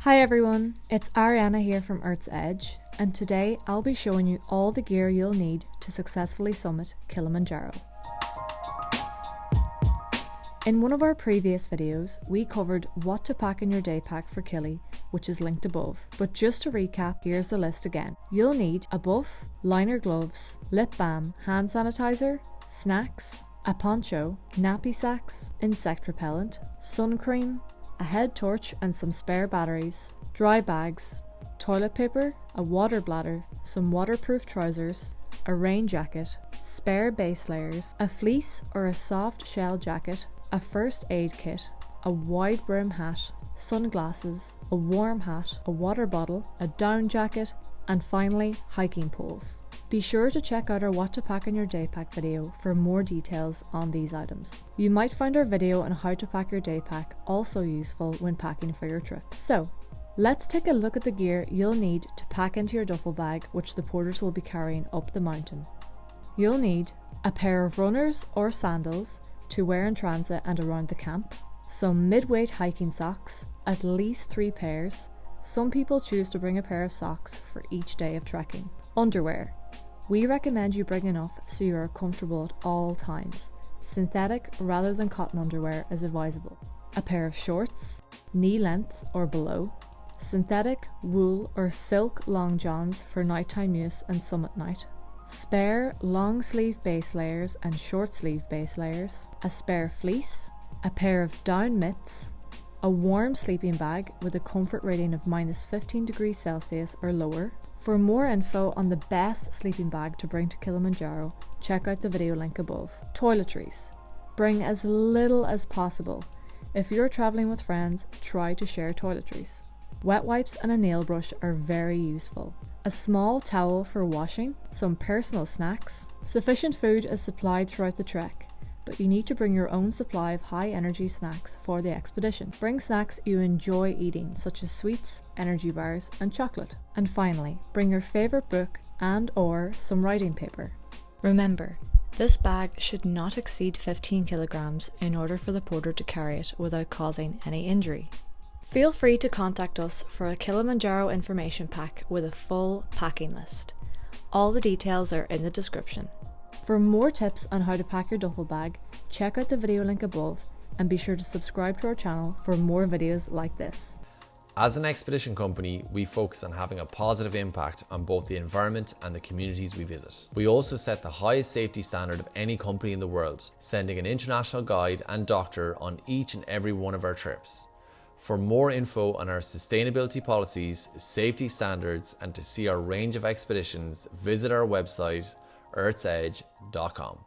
Hi everyone, it's Ariana here from Earth's Edge, and today I'll be showing you all the gear you'll need to successfully summit Kilimanjaro. In one of our previous videos, we covered what to pack in your day pack for Kili, which is linked above. But just to recap, here's the list again. You'll need a buff, liner gloves, lip balm, hand sanitizer, snacks, a poncho, nappy sacks, insect repellent, sun cream, a head torch and some spare batteries, dry bags, toilet paper, a water bladder, some waterproof trousers, a rain jacket, spare base layers, a fleece or a soft shell jacket, a first aid kit, a wide brim hat, sunglasses, a warm hat, a water bottle, a down jacket, and finally hiking poles. Be sure to check out our what to pack in your day pack video for more details on these items. You might find our video on how to pack your day pack also useful when packing for your trip. So, let's take a look at the gear you'll need to pack into your duffel bag, which the porters will be carrying up the mountain. You'll need a pair of runners or sandals to wear in transit and around the camp, some mid-weight hiking socks, at least 3 pairs. Some people choose to bring a pair of socks for each day of trekking. Underwear. We recommend you bring enough so you are comfortable at all times. Synthetic rather than cotton underwear is advisable. A pair of shorts, knee length or below. Synthetic, wool or silk long johns for nighttime use and summit night. Spare long sleeve base layers and short sleeve base layers. A spare fleece. A pair of down mitts. A warm sleeping bag with a comfort rating of -15°C or lower. For more info on the best sleeping bag to bring to Kilimanjaro, check out the video link above. Toiletries. Bring as little as possible. If you're travelling with friends, try to share toiletries. Wet wipes and a nail brush are very useful. A small towel for washing, some personal snacks. Sufficient food is supplied throughout the trek, but you need to bring your own supply of high energy snacks for the expedition. Bring snacks you enjoy eating, such as sweets, energy bars and chocolate. And finally, bring your favourite book and/or some writing paper. Remember, this bag should not exceed 15 kilograms in order for the porter to carry it without causing any injury. Feel free to contact us for a Kilimanjaro information pack with a full packing list. All the details are in the description. For more tips on how to pack your duffel bag, check out the video link above and be sure to subscribe to our channel for more videos like this. As an expedition company, we focus on having a positive impact on both the environment and the communities we visit. We also set the highest safety standard of any company in the world, sending an international guide and doctor on each and every one of our trips. For more info on our sustainability policies, safety standards, and to see our range of expeditions, visit our website earthsedge.com.